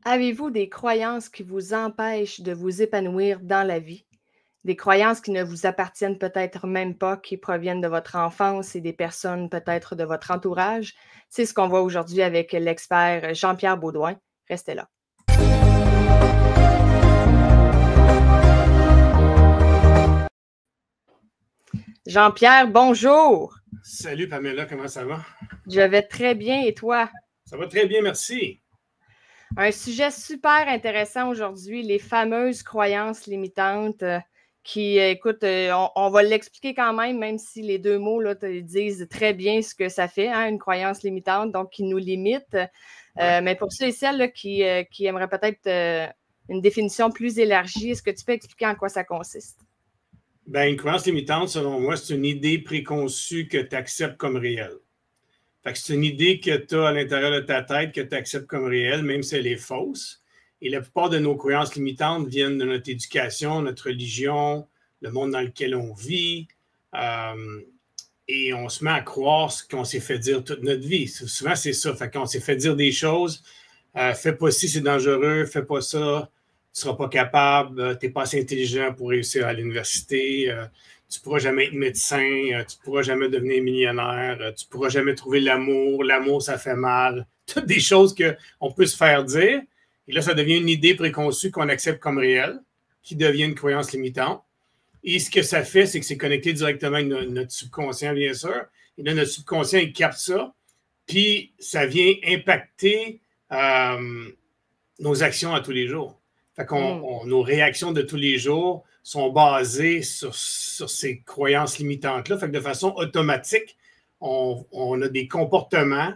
Avez-vous des croyances qui vous empêchent de vous épanouir dans la vie? Des croyances qui ne vous appartiennent peut-être même pas, qui proviennent de votre enfance et des personnes peut-être de votre entourage? C'est ce qu'on voit aujourd'hui avec l'expert Jean-Pierre Beaudoin. Restez là. Jean-Pierre, bonjour! Salut Pamela, comment ça va? Je vais très bien et toi? Ça va très bien, merci. Un sujet super intéressant aujourd'hui, les fameuses croyances limitantes qui, écoute, on va l'expliquer quand même si les deux mots là, te disent très bien ce que ça fait, hein, une croyance limitante, donc qui nous limite. Mais pour ceux et celles là, qui aimeraient peut-être une définition plus élargie, est-ce que tu peux expliquer en quoi ça consiste? Ben, une croyance limitante, selon moi, c'est une idée préconçue que tu acceptes comme réelle. Fait que c'est une idée que tu as à l'intérieur de ta tête que tu acceptes comme réelle, même si elle est fausse. Et la plupart de nos croyances limitantes viennent de notre éducation, notre religion, le monde dans lequel on vit. Et on se met à croire ce qu'on s'est fait dire toute notre vie. Souvent, c'est ça. Fait qu'on s'est fait dire des choses. Fais pas ci, c'est dangereux. Fais pas ça. Tu seras pas capable. Tu n'es pas assez intelligent pour réussir à l'université. Tu pourras jamais être médecin. Tu pourras jamais devenir millionnaire. Tu pourras jamais trouver l'amour. L'amour, ça fait mal. Toutes des choses qu'on peut se faire dire. Et là, ça devient une idée préconçue qu'on accepte comme réelle, qui devient une croyance limitante. Et ce que ça fait, c'est que c'est connecté directement avec notre subconscient, bien sûr. Et là, notre subconscient, il capte ça. Puis, ça vient impacter nos actions à tous les jours. Fait qu'on, nos réactions de tous les jours sont basées sur ces croyances limitantes-là. Fait que de façon automatique, on a des comportements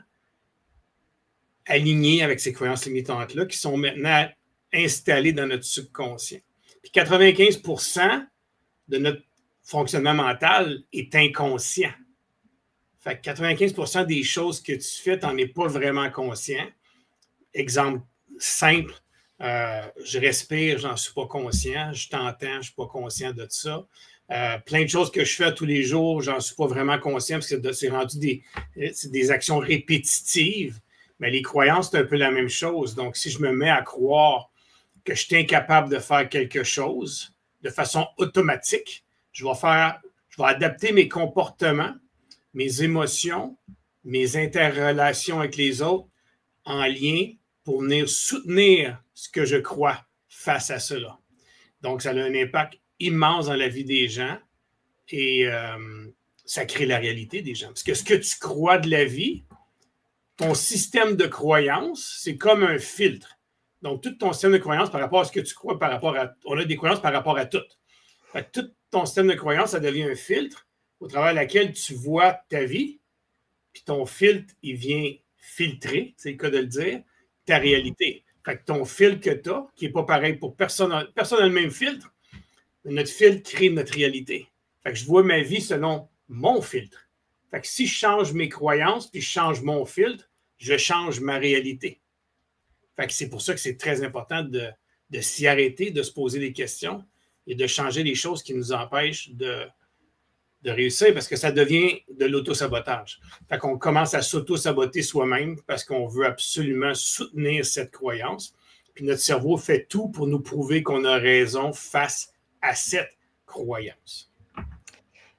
alignés avec ces croyances limitantes-là qui sont maintenant installés dans notre subconscient. Puis 95% de notre fonctionnement mental est inconscient. Fait que 95% des choses que tu fais, tu n'en es pas vraiment conscient. Exemple simple, je respire, j'en suis pas conscient. Je t'entends, je ne suis pas conscient de ça. Plein de choses que je fais tous les jours, j'en suis pas vraiment conscient parce que c'est rendu des actions répétitives. Mais les croyances, c'est un peu la même chose. Donc, si je me mets à croire que je suis incapable de faire quelque chose de façon automatique, je vais adapter mes comportements, mes émotions, mes interrelations avec les autres en lien pour venir soutenir ce que je crois face à cela. Donc, ça a un impact immense dans la vie des gens et ça crée la réalité des gens. Parce que ce que tu crois de la vie, ton système de croyance, c'est comme un filtre. Donc, tout ton système de croyance par rapport à ce que tu crois, on a des croyances par rapport à tout. Fait que tout ton système de croyance, ça devient un filtre au travers lequel tu vois ta vie, puis ton filtre, il vient filtrer, c'est le cas de le dire, ta réalité. Fait que ton filtre que tu as, qui n'est pas pareil pour personne n'a le même filtre, notre filtre crée notre réalité. Fait que je vois ma vie selon mon filtre. Fait que si je change mes croyances, puis je change mon filtre, je change ma réalité. Fait que c'est pour ça que c'est très important de s'y arrêter, de se poser des questions et de changer les choses qui nous empêchent de réussir parce que ça devient de l'auto-sabotage. Fait qu'on commence à s'auto-saboter soi-même parce qu'on veut absolument soutenir cette croyance. Puis notre cerveau fait tout pour nous prouver qu'on a raison face à cette croyance.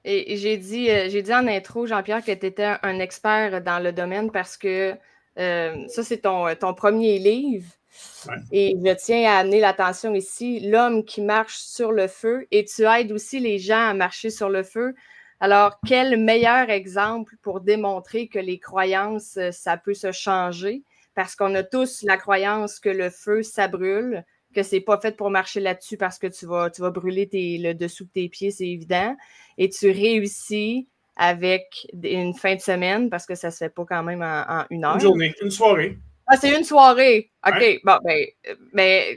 Et j'ai dit en intro, Jean-Pierre, que tu étais un expert dans le domaine parce que ça, c'est ton premier livre. Ouais. Et je tiens à amener l'attention ici, L'homme qui marche sur le feu, et tu aides aussi les gens à marcher sur le feu. Alors, quel meilleur exemple pour démontrer que les croyances, ça peut se changer, parce qu'on a tous la croyance que le feu, ça brûle, que c'est pas fait pour marcher là-dessus parce que tu vas brûler le dessous de tes pieds, c'est évident, et tu réussis avec une fin de semaine, parce que ça se fait pas quand même en une heure. Une journée, une soirée. Ah, c'est une soirée. OK. Ouais. Bon, mais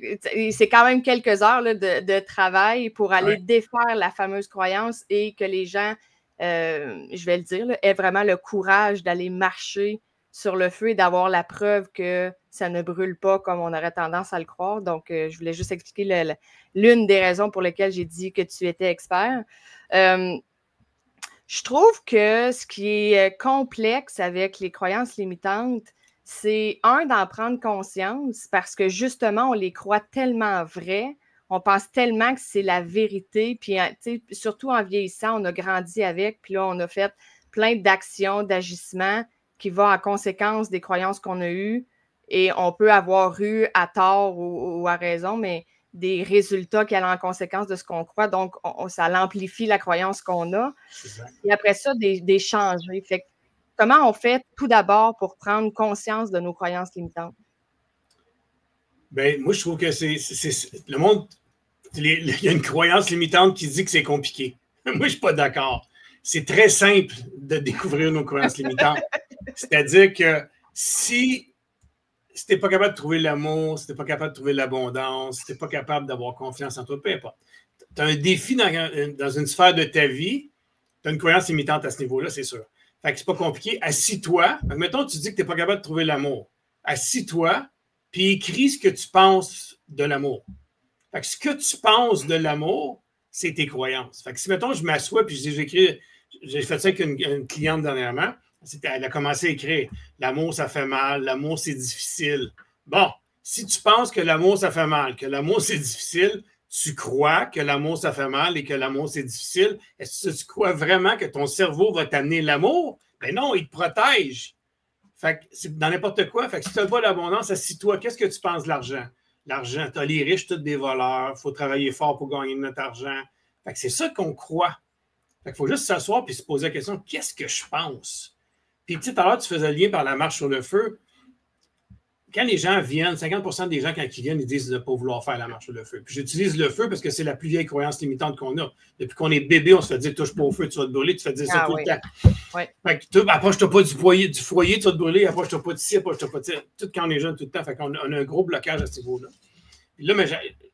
c'est quand même quelques heures là, de travail pour aller défaire la fameuse croyance et que les gens, je vais le dire, là, aient vraiment le courage d'aller marcher sur le feu et d'avoir la preuve que ça ne brûle pas comme on aurait tendance à le croire. Donc, je voulais juste expliquer l'une des raisons pour lesquelles j'ai dit que tu étais expert. Je trouve que ce qui est complexe avec les croyances limitantes, c'est d'en prendre conscience parce que justement, on les croit tellement vrais, on pense tellement que c'est la vérité, puis surtout en vieillissant, on a grandi avec, puis là, on a fait plein d'actions, d'agissements qui vont en conséquence des croyances qu'on a eues, et on peut avoir eu à tort ou à raison, mais des résultats qui allaient en conséquence de ce qu'on croit, donc ça l'amplifie la croyance qu'on a. Et après ça, des changer. Fait que, comment on fait tout d'abord pour prendre conscience de nos croyances limitantes? Ben, moi, je trouve que c'est le monde, il y a une croyance limitante qui dit que c'est compliqué. Moi, je ne suis pas d'accord. C'est très simple de découvrir nos croyances limitantes. C'est-à-dire que si tu n'es pas capable de trouver l'amour, si tu n'es pas capable de trouver l'abondance, si tu n'es pas capable d'avoir confiance en toi, peu importe. Tu as un défi dans une sphère de ta vie, tu as une croyance limitante à ce niveau-là, c'est sûr. Fait que c'est pas compliqué. Assis-toi. Mettons, tu dis que tu n'es pas capable de trouver l'amour. Assis-toi, puis écris ce que tu penses de l'amour. Fait que ce que tu penses de l'amour, c'est tes croyances. Fait que si, mettons, je m'assois puis j'ai fait ça avec une cliente dernièrement, elle a commencé à écrire « L'amour, ça fait mal. L'amour, c'est difficile. » Bon, si tu penses que l'amour, ça fait mal, que l'amour, c'est difficile, tu crois que l'amour, ça fait mal et que l'amour, c'est difficile, est-ce que tu crois vraiment que ton cerveau va t'amener l'amour? Ben non, il te protège. Fait que c'est dans n'importe quoi. Fait que si tu n'as pas l'abondance, assis-toi. Qu'est-ce que tu penses de l'argent? L'argent, tu as les riches, tous des voleurs. Il faut travailler fort pour gagner de notre argent. Fait que c'est ça qu'on croit. Fait qu'il faut juste s'asseoir et se poser la question, qu'est-ce que je pense? Puis, tout à l'heure, tu faisais le lien par la marche sur le feu. Quand les gens viennent, 50% des gens, quand ils viennent, ils disent de ne pas vouloir faire la marche sur le feu. Puis j'utilise le feu parce que c'est la plus vieille croyance limitante qu'on a. Depuis qu'on est bébé, on se fait dire touche pas au feu, tu vas te brûler, tu te fais dire ça tout le temps. Oui. Fait que approche-toi pas du foyer, tu vas te brûler, approche-toi pas d'ici, approche-toi pas d'ici. Tout quand on est jeune, tout le temps. Fait qu'on a un gros blocage à ce niveau-là. Puis là,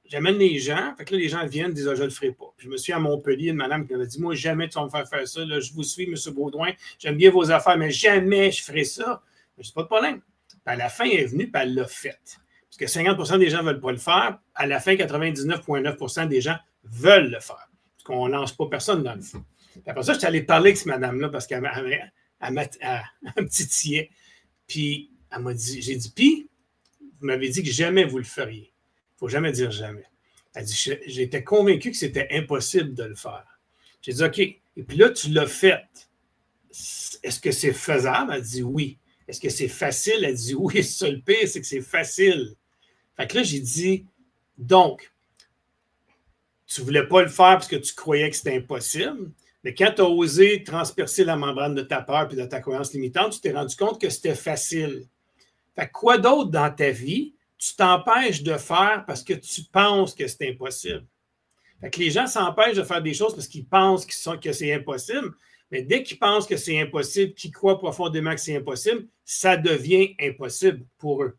j'amène les gens. Fait que là, les gens viennent, disent, je ne le ferai pas. Puis je me suis à Montpellier, une madame qui m'avait dit, moi, jamais tu vas me faire ça. Là, je vous suis, M. Baudouin. J'aime bien vos affaires, mais jamais je ferai ça. Mais je dis, pas de problème. Puis à la fin, elle est venue, puis elle l'a fait. Parce que 50% des gens ne veulent pas le faire. À la fin, 99,9% des gens veulent le faire. Parce qu'on ne lance pas personne dans le feu. Puis après ça, je suis allé parler avec cette madame-là parce qu'elle m'a titillé. Puis elle m'a dit, j'ai dit, puis, vous m'avez dit que jamais vous le feriez. Il ne faut jamais dire jamais. Elle dit, j'étais convaincu que c'était impossible de le faire. J'ai dit, OK. Et puis là, tu l'as fait. Est-ce que c'est faisable? Elle dit oui. Est-ce que c'est facile? Elle dit oui. Ça, le pire, c'est que c'est facile. Fait que là, j'ai dit, donc, tu ne voulais pas le faire parce que tu croyais que c'était impossible, mais quand tu as osé transpercer la membrane de ta peur et de ta croyance limitante, tu t'es rendu compte que c'était facile. Fait que quoi d'autre dans ta vie tu t'empêches de faire parce que tu penses que c'est impossible? Fait que les gens s'empêchent de faire des choses parce qu'ils pensent que c'est impossible, mais dès qu'ils pensent que c'est impossible, qu'ils croient profondément que c'est impossible, ça devient impossible pour eux.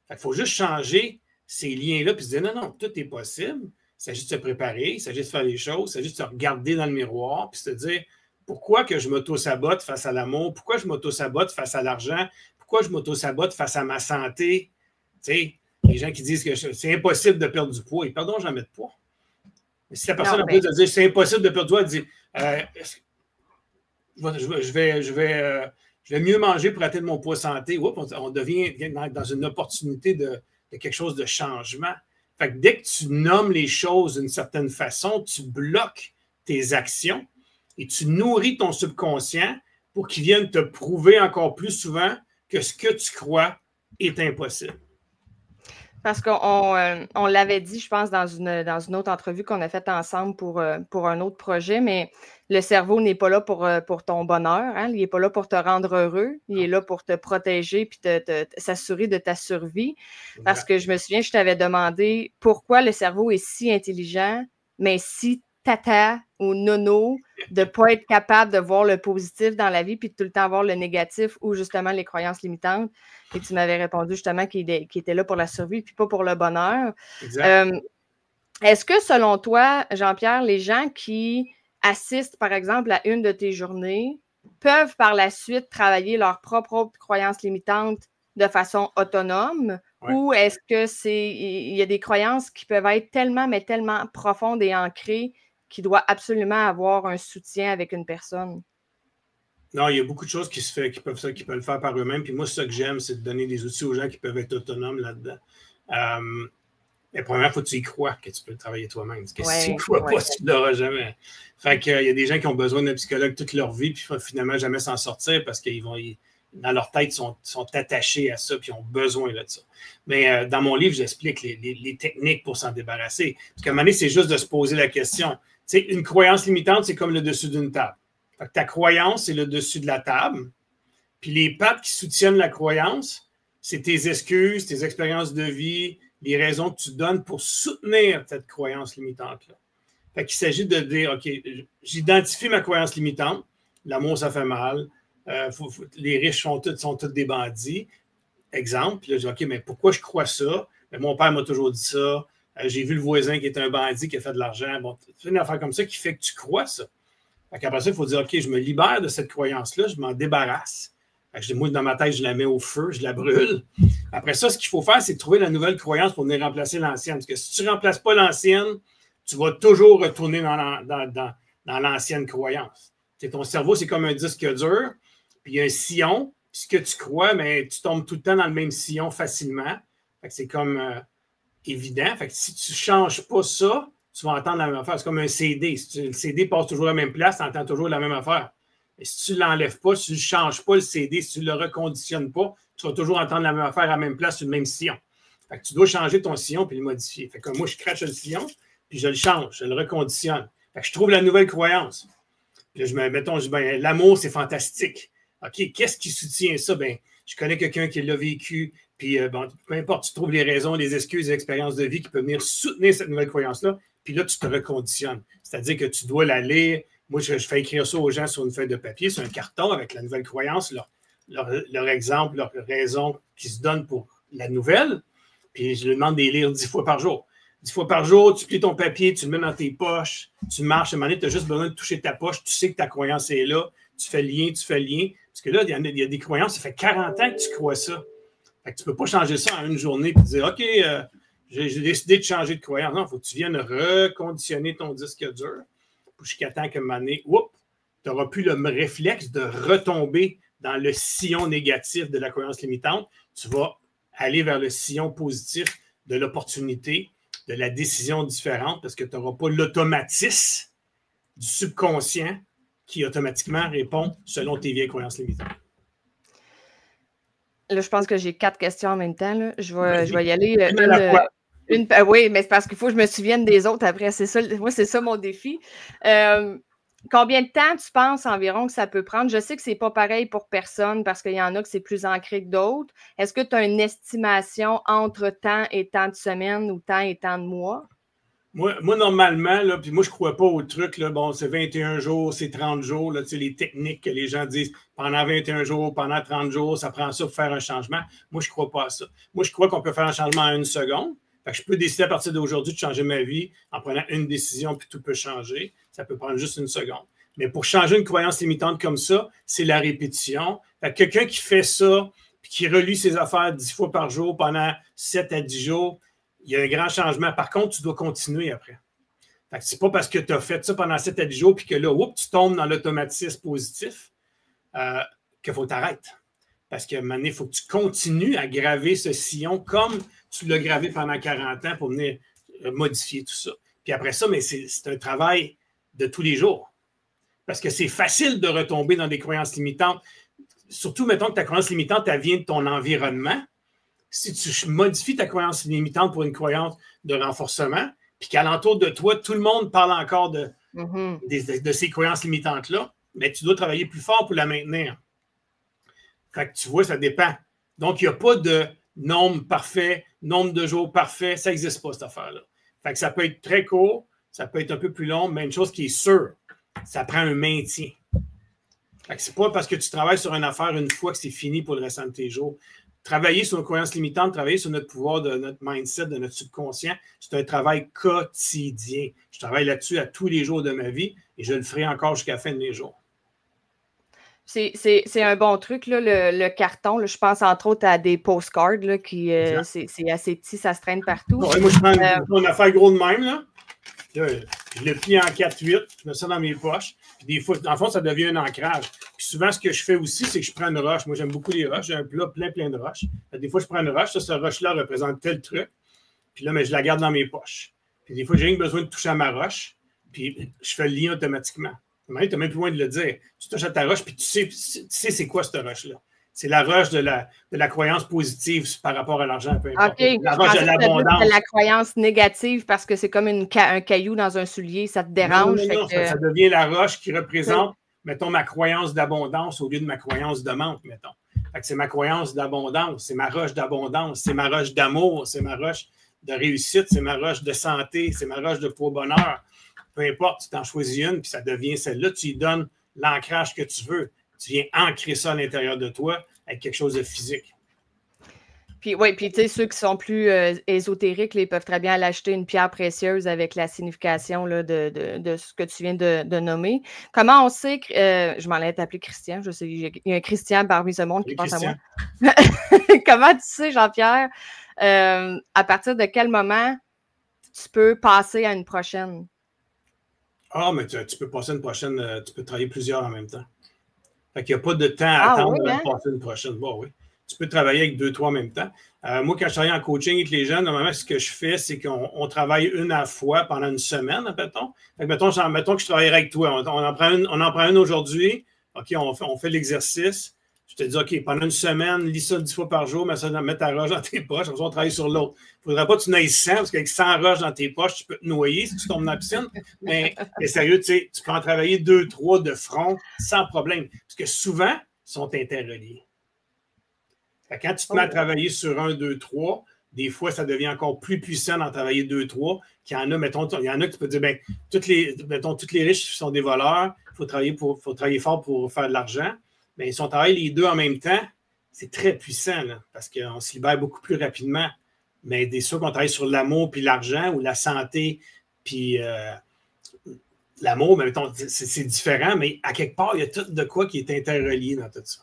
Fait qu'il faut juste changer ces liens-là puis se dire non, tout est possible. Il s'agit de se préparer, il s'agit de faire les choses, il s'agit de se regarder dans le miroir puis se dire pourquoi que je m'auto-sabote face à l'amour, pourquoi je m'auto-sabote face à l'argent, pourquoi je m'auto-sabote face à ma santé. Tu sais, les gens qui disent que c'est impossible de perdre du poids, et pardon, j'en mets de poids. Mais si la personne en plus de dire c'est impossible de perdre du poids, elle dit je vais mieux manger pour atteindre mon poids santé. Oups, on devient dans une opportunité de quelque chose de changement. Fait que dès que tu nommes les choses d'une certaine façon, tu bloques tes actions et tu nourris ton subconscient pour qu'il vienne te prouver encore plus souvent que ce que tu crois est impossible. Parce qu'on l'avait dit, je pense, dans une autre entrevue qu'on a faite ensemble pour un autre projet, mais le cerveau n'est pas là pour ton bonheur. Hein? Il n'est pas là pour te rendre heureux. Il est là pour te protéger puis s'assurer de ta survie. Parce que je me souviens, je t'avais demandé pourquoi le cerveau est si intelligent, mais si tata ou nono de ne pas être capable de voir le positif dans la vie puis de tout le temps voir le négatif ou justement les croyances limitantes. Et tu m'avais répondu justement qu'il était là pour la survie puis pas pour le bonheur. Est-ce que selon toi, Jean-Pierre, les gens qui assistent par exemple à une de tes journées peuvent par la suite travailler leurs propres croyances limitantes de façon autonome? Ouais. Ou est-ce qu'il y a des croyances qui peuvent être tellement profondes et ancrées qu'il doit absolument avoir un soutien avec une personne? Non, il y a beaucoup de choses qui peuvent le faire par eux-mêmes. Puis moi, ce que j'aime, c'est de donner des outils aux gens qui peuvent être autonomes là-dedans. Mais premièrement, il faut que tu y crois que tu peux travailler toi-même. Parce que si tu ne crois pas, tu ne l'auras jamais. Fait qu'il y a des gens qui ont besoin d'un psychologue toute leur vie, puis finalement jamais s'en sortir parce qu'ils vont, dans leur tête, sont attachés à ça, puis ils ont besoin de ça. Mais dans mon livre, j'explique les techniques pour s'en débarrasser. Parce qu'à un moment donné, c'est juste de se poser la question. Tu sais, une croyance limitante, c'est comme le dessus d'une table. Fait que ta croyance, c'est le dessus de la table. Puis les pattes qui soutiennent la croyance, c'est tes excuses, tes expériences de vie, les raisons que tu donnes pour soutenir cette croyance limitante-là. Fait qu'il s'agit de dire, OK, j'identifie ma croyance limitante. L'amour, ça fait mal. Les riches sont tous des bandits. Exemple. Puis là, je dis, OK, mais pourquoi je crois ça? Mais mon père m'a toujours dit ça. J'ai vu le voisin qui est un bandit qui a fait de l'argent. Bon, c'est une affaire comme ça qui fait que tu crois ça. Fait qu'après ça, il faut dire, OK, je me libère de cette croyance-là, je m'en débarrasse. Fait que moi, dans ma tête, je la mets au feu, je la brûle. Après ça, ce qu'il faut faire, c'est de trouver la nouvelle croyance pour venir remplacer l'ancienne. Parce que si tu ne remplaces pas l'ancienne, tu vas toujours retourner dans l'ancienne croyance. T'sais, ton cerveau, c'est comme un disque dur, puis il y a un sillon, puis ce que tu crois, mais tu tombes tout le temps dans le même sillon facilement. Fait que c'est comme évident. Fait que si tu ne changes pas ça, tu vas entendre la même affaire. C'est comme un CD. Le CD passe toujours à la même place, tu entends toujours la même affaire. Et si tu ne l'enlèves pas, si tu ne changes pas le CD, si tu ne le reconditionnes pas, tu vas toujours entendre la même affaire à la même place sur le même sillon. Fait que tu dois changer ton sillon puis le modifier. Fait que moi, je crache le sillon, puis je le change, je le reconditionne. Fait que je trouve la nouvelle croyance. Puis là, mettons, je dis, ben, l'amour, c'est fantastique. OK, qu'est-ce qui soutient ça? Ben, je connais quelqu'un qui l'a vécu, puis bon, peu importe, tu trouves les raisons, les excuses, les expériences de vie qui peuvent venir soutenir cette nouvelle croyance-là, puis là, tu te reconditionnes. C'est-à-dire que tu dois la lire. Moi, je fais écrire ça aux gens sur une feuille de papier, sur un carton avec la nouvelle croyance, leur exemple, leur raison qui se donne pour la nouvelle. Puis je leur demande de les lire 10 fois par jour. 10 fois par jour, tu plies ton papier, tu le mets dans tes poches, tu marches, à un moment donné, tu as juste besoin de toucher ta poche, tu sais que ta croyance est là, tu fais le lien. Parce que là, il y a des croyances, ça fait 40 ans que tu crois ça. Fait que tu ne peux pas changer ça en une journée et te dire, OK, j'ai décidé de changer de croyance. Non, il faut que tu viennes reconditionner ton disque dur jusqu'à temps qu'à un moment donné, tu n'auras plus le réflexe de retomber dans le sillon négatif de la croyance limitante. Tu vas aller vers le sillon positif de l'opportunité, de la décision différente, parce que tu n'auras pas l'automatisme du subconscient qui automatiquement répond selon tes vieilles croyances limitantes. Là, je pense que j'ai 4 questions en même temps. Là. Je vais y aller oui, mais c'est parce qu'il faut que je me souvienne des autres après. C'est ça, moi, c'est ça mon défi. Combien de temps tu penses environ que ça peut prendre? Je sais que ce n'est pas pareil pour personne parce qu'il y en a que c'est plus ancré que d'autres. Est-ce que tu as une estimation entre temps et temps de semaine ou temps et temps de mois? Moi normalement, là, puis moi, je ne crois pas au truc, là, bon, c'est 21 jours, c'est 30 jours, là, les techniques que les gens disent pendant 21 jours, pendant 30 jours, ça prend ça pour faire un changement. Moi, je ne crois pas à ça. Moi, je crois qu'on peut faire un changement en 1 seconde. Fait que je peux décider à partir d'aujourd'hui de changer ma vie en prenant une décision, puis tout peut changer. Ça peut prendre juste 1 seconde. Mais pour changer une croyance limitante comme ça, c'est la répétition. Fait que quelqu'un qui fait ça, puis qui relit ses affaires 10 fois par jour pendant 7 à 10 jours, il y a un grand changement. Par contre, tu dois continuer après. Fait que c'est pas parce que tu as fait ça pendant 7 à 10 jours, puis que là, tu tombes dans l'automatisme positif, qu'il faut t'arrêter. Parce qu'à un moment donné, il faut que tu continues à graver ce sillon comme tu l'as gravé pendant 40 ans pour venir modifier tout ça. Puis après ça, mais c'est un travail de tous les jours. Parce que c'est facile de retomber dans des croyances limitantes. Surtout, mettons que ta croyance limitante, elle vient de ton environnement. Si tu modifies ta croyance limitante pour une croyance de renforcement, puis qu'alentour de toi, tout le monde parle encore de ces croyances limitantes-là, mais tu dois travailler plus fort pour la maintenir. Fait que tu vois, ça dépend. Donc, il n'y a pas de nombre parfait, nombre de jours parfait. Ça n'existe pas, cette affaire-là. Fait que ça peut être très court, ça peut être un peu plus long, mais une chose qui est sûre, ça prend un maintien. Fait que c'est pas parce que tu travailles sur une affaire une fois que c'est fini pour le restant de tes jours. Travailler sur une croyance limitante, travailler sur notre pouvoir, de notre mindset, de notre subconscient, c'est un travail quotidien. Je travaille là-dessus à tous les jours de ma vie et je le ferai encore jusqu'à la fin de mes jours. C'est un bon truc, là, le carton. Là, je pense entre autres à des postcards là, qui c'est assez petit, ça se traîne partout. Ouais, moi, je prends une affaire gros de même. Là. je le plie en 4-8, je mets ça dans mes poches. Puis des fois, dans le fond, ça devient un ancrage. Puis souvent, ce que je fais aussi, c'est que je prends une roche. Moi, j'aime beaucoup les roches. J'ai un plat plein de roches. Des fois, je prends une roche. Ça, cette roche-là représente tel truc. Puis là, mais je la garde dans mes poches. Puis des fois, j'ai rien besoin de toucher à ma roche. Puis je fais le lien automatiquement. Tu n'as même plus loin de le dire. Tu touches à ta roche, puis tu sais c'est quoi cette roche-là. C'est la roche de la croyance positive par rapport à l'argent, peu importe. OK. La roche de l'abondance. C'est la croyance négative parce que c'est comme un caillou dans un soulier, ça te dérange. Non, ça devient la roche qui représente, mettons, ma croyance d'abondance au lieu de ma croyance de manque, mettons. Fait que c'est ma croyance d'abondance, c'est ma roche d'abondance, c'est ma roche d'amour, c'est ma roche de réussite, c'est ma roche de santé, c'est ma roche de bonheur. Peu importe, tu t'en choisis une, puis ça devient celle-là, tu lui donnes l'ancrage que tu veux. Tu viens ancrer ça à l'intérieur de toi avec quelque chose de physique. Puis oui, puis tu sais, ceux qui sont plus ésotériques, là, ils peuvent très bien aller acheter une pierre précieuse avec la signification là, de ce que tu viens de nommer. Comment on sait que je m'en ai appelé Christian, je sais, il y a un Christian parmi ce monde qui pense à moi. Comment tu sais, Jean-Pierre, à partir de quel moment tu peux passer à une prochaine? Ah, mais tu peux passer une prochaine, tu peux travailler plusieurs en même temps. Fait qu'il n'y a pas de temps à attendre de passer une prochaine. Bon, oui. Tu peux travailler avec 2-3 en même temps. Moi, quand je travaille en coaching avec les jeunes, normalement, ce que je fais, c'est qu'on travaille une à la fois pendant une semaine, mettons. Fait que mettons que je travaillerai avec toi. On en prend une aujourd'hui. OK, on fait l'exercice. Je te dis, OK, pendant une semaine, lis ça 10 fois par jour, mets ta roche dans tes poches. On travaille sur l'autre. Il ne faudrait pas que tu n'ailles 100, parce qu'avec 100 roches dans tes poches, tu peux te noyer si tu tombes dans la piscine. Mais sérieux, tu peux en travailler 2-3 de front sans problème. Parce que souvent, ils sont interreliés. Quand tu te mets à travailler sur 1, 2, 3, des fois, ça devient encore plus puissant d'en travailler 2, 3. Il y en a qui tu peux dire, ben, tous les riches sont des voleurs, il faut travailler fort pour faire de l'argent. Mais si on travaille les deux en même temps, c'est très puissant, là, parce qu'on se libère beaucoup plus rapidement. Mais des fois qu'on travaille sur l'amour puis l'argent ou la santé puis l'amour, c'est différent, mais à quelque part, il y a tout de quoi qui est interrelié dans tout ça.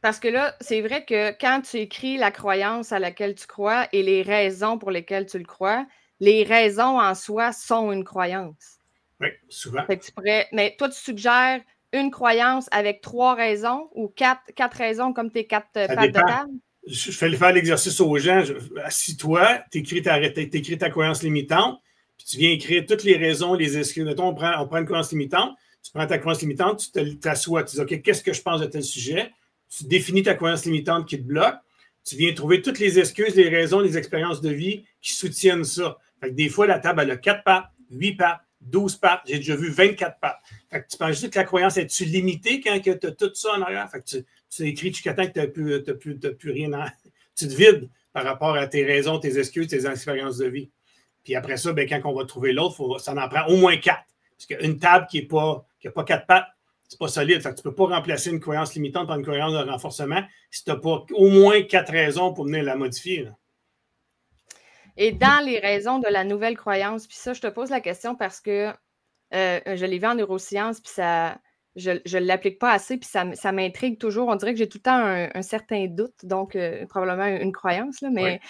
Parce que là, c'est vrai que quand tu écris la croyance à laquelle tu crois et les raisons pour lesquelles tu le crois, les raisons en soi sont une croyance. Oui, souvent. Fait que mais toi, tu suggères une croyance avec 3 raisons ou 4 raisons comme tes 4 pattes de table? Je fais faire l'exercice aux gens. Assis-toi, tu écris ta croyance limitante, puis tu viens écrire toutes les raisons, les excuses. Mettons, on prend une croyance limitante, tu prends ta croyance limitante, tu t'assois, tu dis, OK, qu'est-ce que je pense de tel sujet? Tu définis ta croyance limitante qui te bloque. Tu viens trouver toutes les excuses, les raisons, les expériences de vie qui soutiennent ça. Fait que des fois, la table, elle a 4 pattes, 8 pattes, 12 pattes. J'ai déjà vu 24 pattes. Fait que tu penses juste que la croyance est-tu limitée quand tu as tout ça en arrière? Fait que tu écris jusqu'à temps que tu n'as plus rien. Tu te vides par rapport à tes raisons, tes excuses, tes expériences de vie. Puis après ça, ben, quand on va trouver l'autre, ça en prend au moins 4. Parce qu'une table qui n'a pas 4 pattes, c'est pas solide. Fait que tu ne peux pas remplacer une croyance limitante par une croyance de renforcement si tu n'as pas au moins 4 raisons pour venir la modifier. Là. Et dans les raisons de la nouvelle croyance, puis ça, je te pose la question parce que je l'ai vu en neurosciences, puis je ne l'applique pas assez, puis ça m'intrigue toujours. On dirait que j'ai tout le temps un certain doute, donc probablement une croyance, là, mais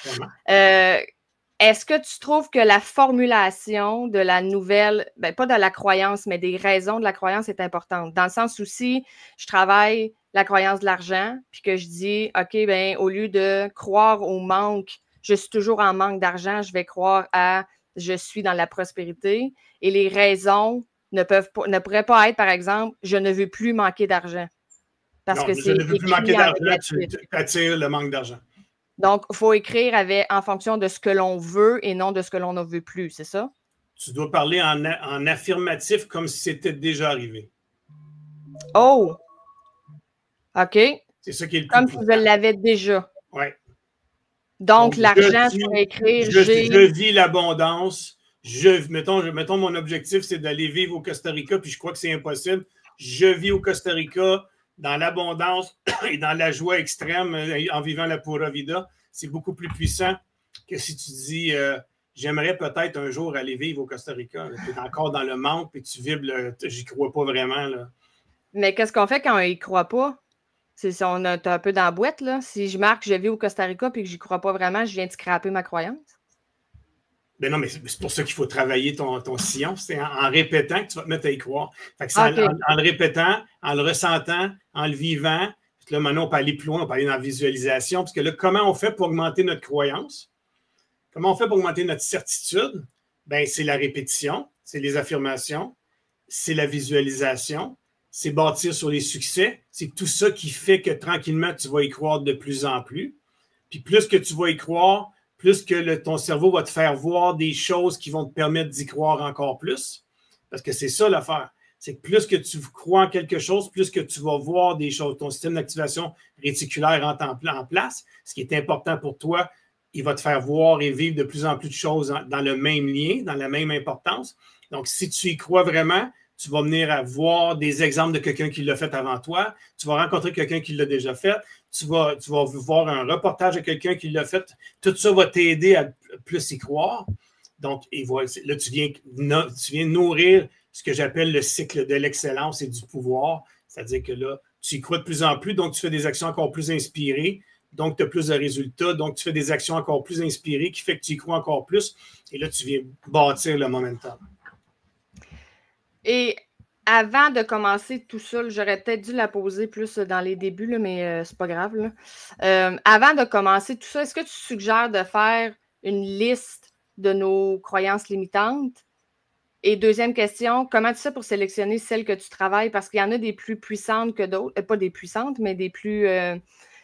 est-ce que tu trouves que la formulation de la nouvelle, ben, pas de la croyance, mais des raisons de la croyance est importante? Dans le sens où si je travaille la croyance de l'argent, puis que je dis, OK, ben, au lieu de croire au manque, je suis toujours en manque d'argent, je vais croire à je suis dans la prospérité. Et les raisons ne pourraient pas être, par exemple, je ne veux plus manquer d'argent. Parce que je ne veux plus manquer d'argent, tu attires le manque d'argent. Donc, il faut écrire en fonction de ce que l'on veut et non de ce que l'on ne veut plus, c'est ça? Tu dois parler en affirmatif comme si c'était déjà arrivé. Oh! OK. C'est ça qui est le plus comme si je l'avais déjà. Oui. Donc l'argent, tu vas écrire... Je vis l'abondance. Mettons, mon objectif, c'est d'aller vivre au Costa Rica, puis je crois que c'est impossible. Je vis au Costa Rica dans l'abondance et dans la joie extrême en vivant la Pura Vida. C'est beaucoup plus puissant que si tu dis j'aimerais peut-être un jour aller vivre au Costa Rica. Tu es encore dans le manque et tu vibres, j'y crois pas vraiment. Là. Mais qu'est-ce qu'on fait quand on y croit pas? Si on est un peu dans la boîte, là. Si je marque je vis au Costa Rica et que j'y crois pas vraiment, je viens de scraper ma croyance. Ben non, mais c'est pour ça qu'il faut travailler ton sillon. C'est en répétant que tu vas te mettre à y croire. Fait que en le répétant, en le ressentant, en le vivant. Puis là, maintenant, on peut aller plus loin, on peut aller dans la visualisation. Parce que là, comment on fait pour augmenter notre croyance? Comment on fait pour augmenter notre certitude? Ben, c'est la répétition, c'est les affirmations, c'est la visualisation, c'est bâtir sur les succès. C'est tout ça qui fait que tranquillement, tu vas y croire de plus en plus. Puis plus que tu vas y croire, plus que ton cerveau va te faire voir des choses qui vont te permettre d'y croire encore plus. Parce que c'est ça l'affaire. C'est que plus que tu crois en quelque chose, plus que tu vas voir des choses. Ton système d'activation réticulaire rentre en place. Ce qui est important pour toi, il va te faire voir et vivre de plus en plus de choses dans le même lien, dans la même importance. Donc, si tu y crois vraiment, tu vas venir à voir des exemples de quelqu'un qui l'a fait avant toi. Tu vas rencontrer quelqu'un qui l'a déjà fait. Tu vas voir un reportage de quelqu'un qui l'a fait. Tout ça va t'aider à plus y croire. Donc, là, tu viens nourrir ce que j'appelle le cycle de l'excellence et du pouvoir. C'est-à-dire que là, tu y crois de plus en plus, donc tu fais des actions encore plus inspirées. Donc, tu as plus de résultats. Donc, tu fais des actions encore plus inspirées qui fait que tu y crois encore plus. Et là, tu viens bâtir le momentum. Et avant de commencer tout ça, j'aurais peut-être dû la poser plus dans les débuts, là, mais c'est pas grave. Là. Avant de commencer tout ça, est-ce que tu suggères de faire une liste de nos croyances limitantes? Et deuxième question, comment tu fais pour sélectionner celles que tu travailles? Parce qu'il y en a des plus puissantes que d'autres. Pas des puissantes, mais des plus...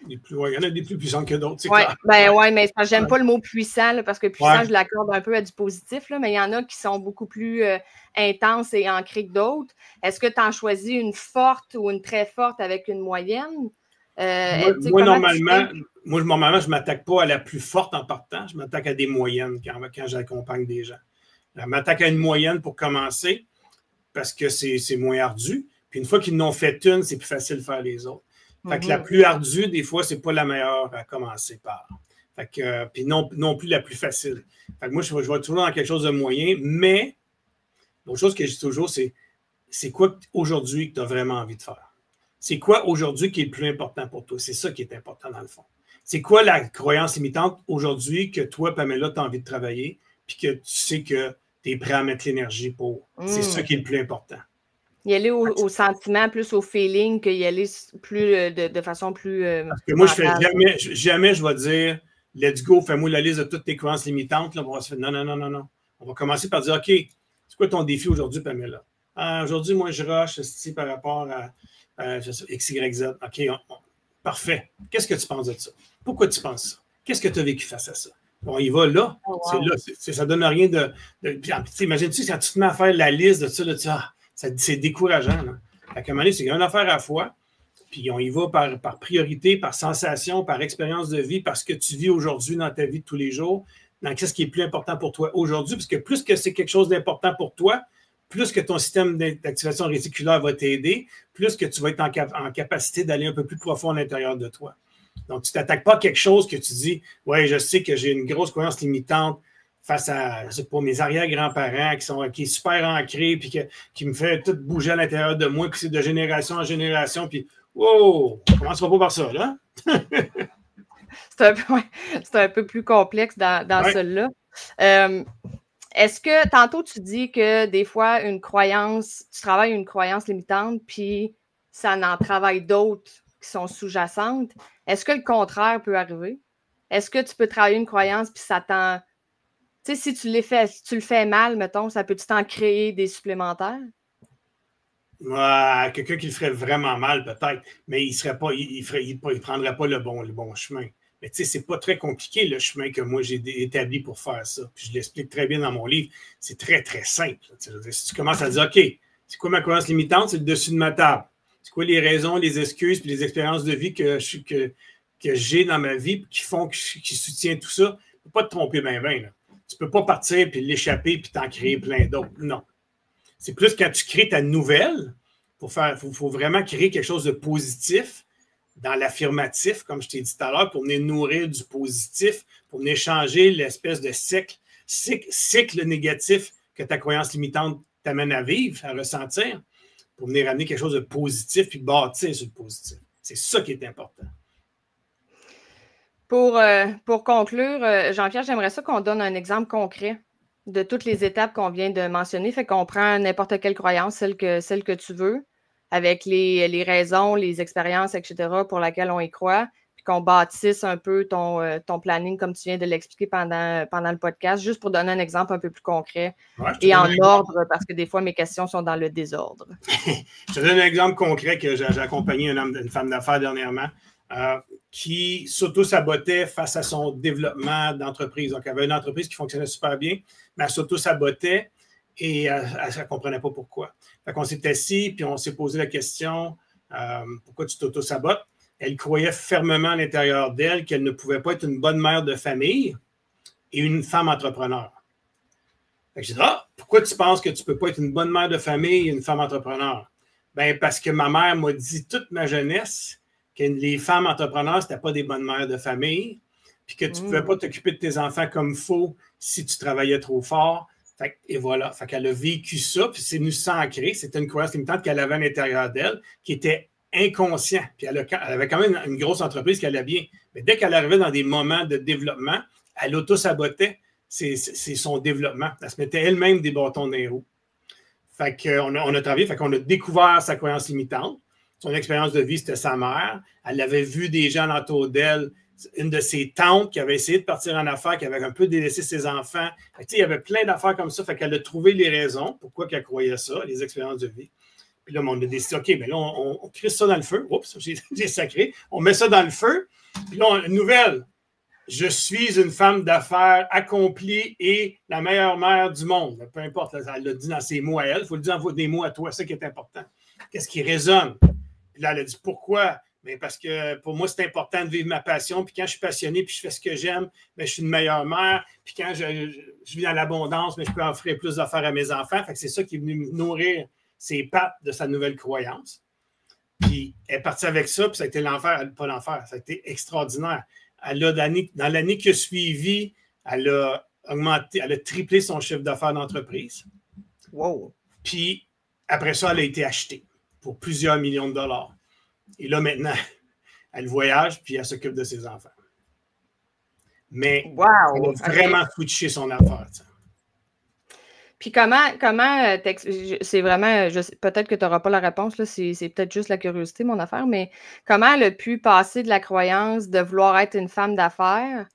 il y en a des plus puissantes que d'autres, c'est clair. Oui, mais j'aime pas le mot puissant, là, parce que puissant, je l'accorde un peu à du positif, là, mais il y en a qui sont beaucoup plus intenses et ancrées que d'autres. Est-ce que tu en choisis une forte ou une très forte avec une moyenne? Moi, normalement, je ne m'attaque pas à la plus forte en partant. Je m'attaque à des moyennes quand j'accompagne des gens. Je m'attaque à une moyenne pour commencer parce que c'est moins ardu. Puis une fois qu'ils n'ont fait une, c'est plus facile de faire les autres. Fait que la plus ardue, des fois, c'est pas la meilleure à commencer par. Fait que, puis non plus la plus facile. Fait que moi, je vais toujours dans quelque chose de moyen, mais l'autre chose que je dis toujours, c'est quoi aujourd'hui que tu as vraiment envie de faire? C'est quoi aujourd'hui qui est le plus important pour toi? C'est ça qui est important dans le fond. C'est quoi la croyance limitante aujourd'hui que toi, Pamela, tu as envie de travailler, puis que tu sais que tu es prêt à mettre l'énergie pour? C'est ça qui est le plus important. Y aller au sentiment, plus au feeling, qu'y aller plus de façon plus. Parce que moi, jamais je vais dire let's go, fais-moi la liste de toutes tes croyances limitantes. Là, on va se faire non. On va commencer par dire OK, c'est quoi ton défi aujourd'hui, Pamela? Aujourd'hui, moi, je rush par rapport à X, Y, Z. OK, parfait. Qu'est-ce que tu penses de ça? Pourquoi tu penses ça? Qu'est-ce que tu as vécu face à ça? Bon, il va là. Oh, wow. C'est là. Ça ne donne rien de. Imagine-tu quand tu te mets à faire la liste de ça, là, c'est décourageant. Là. À un moment donné, c'est une affaire à la fois. Puis on y va par priorité, par sensation, par expérience de vie, parce que tu vis aujourd'hui dans ta vie de tous les jours, dans qu'est-ce qui est plus important pour toi aujourd'hui. Parce que plus que c'est quelque chose d'important pour toi, plus que ton système d'activation réticulaire va t'aider, plus que tu vas être en capacité d'aller un peu plus profond à l'intérieur de toi. Donc, tu ne t'attaques pas à quelque chose que tu dis, ouais, je sais que j'ai une grosse croyance limitante face à, je sais pas, mes arrière-grands-parents qui est super ancré, puis qui me fait tout bouger à l'intérieur de moi, puis c'est de génération en génération, puis wow, on ne commencera pas par ça, là. C'est un peu plus complexe dans celle-là. Est-ce que, tantôt, tu dis que des fois, tu travailles une croyance limitante, puis ça en travaille d'autres qui sont sous-jacentes. Est-ce que le contraire peut arriver? Est-ce que tu peux travailler une croyance, puis ça t'en... Tu sais, si tu le fais mal, mettons, ça peut-tu t'en créer des supplémentaires? Quelqu'un qui le ferait vraiment mal, peut-être, mais il prendrait pas le bon chemin. Mais tu sais, c'est pas très compliqué, le chemin que moi j'ai établi pour faire ça. Puis je l'explique très bien dans mon livre. C'est très, très simple. Si tu commences à dire, OK, c'est quoi ma croyance limitante? C'est le dessus de ma table. C'est quoi les raisons, les excuses, puis les expériences de vie que j'ai dans ma vie qui soutiennent tout ça? Tu ne peux pas te tromper bien. Tu ne peux pas partir puis l'échapper puis t'en créer plein d'autres. Non. C'est plus quand tu crées ta nouvelle, faut vraiment créer quelque chose de positif dans l'affirmatif, comme je t'ai dit tout à l'heure, pour venir nourrir du positif, pour venir changer l'espèce de cycle négatif que ta croyance limitante t'amène à vivre, à ressentir, pour venir amener quelque chose de positif puis bâtir sur le positif. C'est ça qui est important. Pour conclure, Jean-Pierre, j'aimerais ça qu'on donne un exemple concret de toutes les étapes qu'on vient de mentionner. Fait qu'on prend n'importe quelle croyance, celle que tu veux, avec les raisons, les expériences, etc., pour laquelle on y croit, puis qu'on bâtisse un peu ton planning, comme tu viens de l'expliquer pendant le podcast, juste pour donner un exemple un peu plus concret et en ordre, parce que des fois, mes questions sont dans le désordre. Je te donne un exemple concret que j'ai accompagné une femme d'affaires dernièrement qui s'auto-sabotait face à son développement d'entreprise. Donc, elle avait une entreprise qui fonctionnait super bien, mais elle s'auto-sabotait et elle ne comprenait pas pourquoi. Fait qu'on s'est assis, puis on s'est posé la question, pourquoi tu t'auto-sabotes? Elle croyait fermement à l'intérieur d'elle qu'elle ne pouvait pas être une bonne mère de famille et une femme entrepreneur. Fait que j'ai dit, pourquoi tu penses que tu ne peux pas être une bonne mère de famille et une femme entrepreneur? Ben, parce que ma mère m'a dit toute ma jeunesse que les femmes entrepreneurs, ce n'étaient pas des bonnes mères de famille, puis que tu ne pouvais pas t'occuper de tes enfants comme il faut si tu travaillais trop fort. Et voilà. Fait qu'elle a vécu ça, puis c'est venu s'ancrer. C'était une croyance limitante qu'elle avait à l'intérieur d'elle, qui était inconscient. Puis elle avait quand même une grosse entreprise qui allait bien. Mais dès qu'elle arrivait dans des moments de développement, elle auto-sabotait son développement. Elle se mettait elle-même des bâtons dans les roues. Fait qu'on a travaillé, fait qu'on a découvert sa croyance limitante. Son expérience de vie, c'était sa mère. Elle avait vu des gens autour d'elle, une de ses tantes qui avait essayé de partir en affaires, qui avait un peu délaissé ses enfants. Il y avait plein d'affaires comme ça. Fait qu'elle a trouvé les raisons pourquoi elle croyait ça, les expériences de vie. Puis là, on a décidé, OK, mais là, on crisse ça dans le feu. Oups, j'ai sacré. On met ça dans le feu. Puis là, une nouvelle. Je suis une femme d'affaires accomplie et la meilleure mère du monde. Peu importe, elle l'a dit dans ses mots à elle. Il faut le dire dans des mots à toi. C'est ça qui est important. Qu'est-ce qui résonne? Puis là, elle a dit pourquoi? Bien, parce que pour moi, c'est important de vivre ma passion. Puis quand je suis passionné puis je fais ce que j'aime, bien, je suis une meilleure mère. Puis quand je vis dans l'abondance, je peux offrir plus d'affaires à mes enfants. Fait que c'est ça qui est venu nourrir ses pattes de sa nouvelle croyance. Puis elle est partie avec ça, puis ça a été l'enfer, pas l'enfer, ça a été extraordinaire. Dans l'année qui a suivi, elle a augmenté, elle a triplé son chiffre d'affaires d'entreprise. Wow! Puis après ça, elle a été achetée pour plusieurs millions de dollars. Et là, maintenant, elle voyage, puis elle s'occupe de ses enfants. Mais elle a vraiment switché son affaire. T'sais. Puis comment c'est vraiment, peut-être que tu n'auras pas la réponse, là, c'est peut-être juste la curiosité, mon affaire, mais comment elle a pu passer de la croyance de vouloir être une femme d'affaires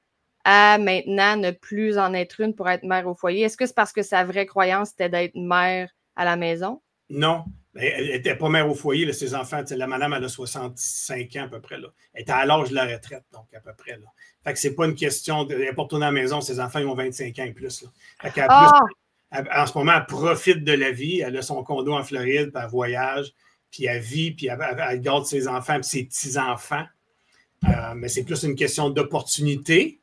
à maintenant ne plus en être une pour être mère au foyer? Est-ce que c'est parce que sa vraie croyance, c'était d'être mère à la maison? Non. Elle n'était pas mère au foyer, là, ses enfants. La madame, elle a 65 ans à peu près. Là. Elle était à l'âge de la retraite, donc à peu près. Là. Fait que c'est pas une question de. Elle n'est pas retournée à la maison, ses enfants ils ont 25 ans et plus. Là. Fait qu'elle en ce moment, elle profite de la vie. Elle a son condo en Floride, puis elle voyage, puis elle vit, puis elle garde ses enfants et ses petits-enfants. Mais c'est plus une question d'opportunité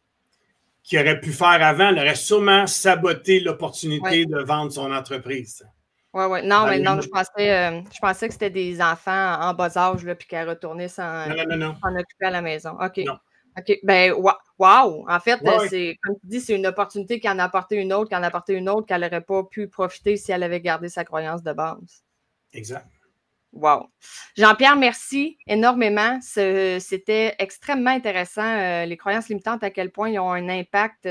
qu'il aurait pu faire avant. Elle aurait sûrement saboté l'opportunité de vendre son entreprise. Oui. Non, mais non, je pensais que c'était des enfants en bas âge, puis qu'elle retournait s'en occuper à la maison. OK. Non. OK. Ben, wow! En fait, c'est comme tu dis, c'est une opportunité qui en a apporté une autre, qu'elle n'aurait pas pu profiter si elle avait gardé sa croyance de base. Exact. Wow. Jean-Pierre, merci énormément. C'était extrêmement intéressant. Les croyances limitantes, à quel point ils ont un impact,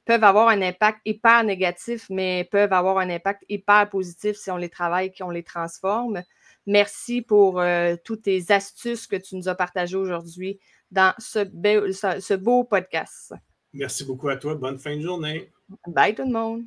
peuvent avoir un impact hyper négatif, mais peuvent avoir un impact hyper positif si on les travaille, qu'on les transforme. Merci pour toutes tes astuces que tu nous as partagées aujourd'hui dans ce beau podcast. Merci beaucoup à toi. Bonne fin de journée. Bye tout le monde.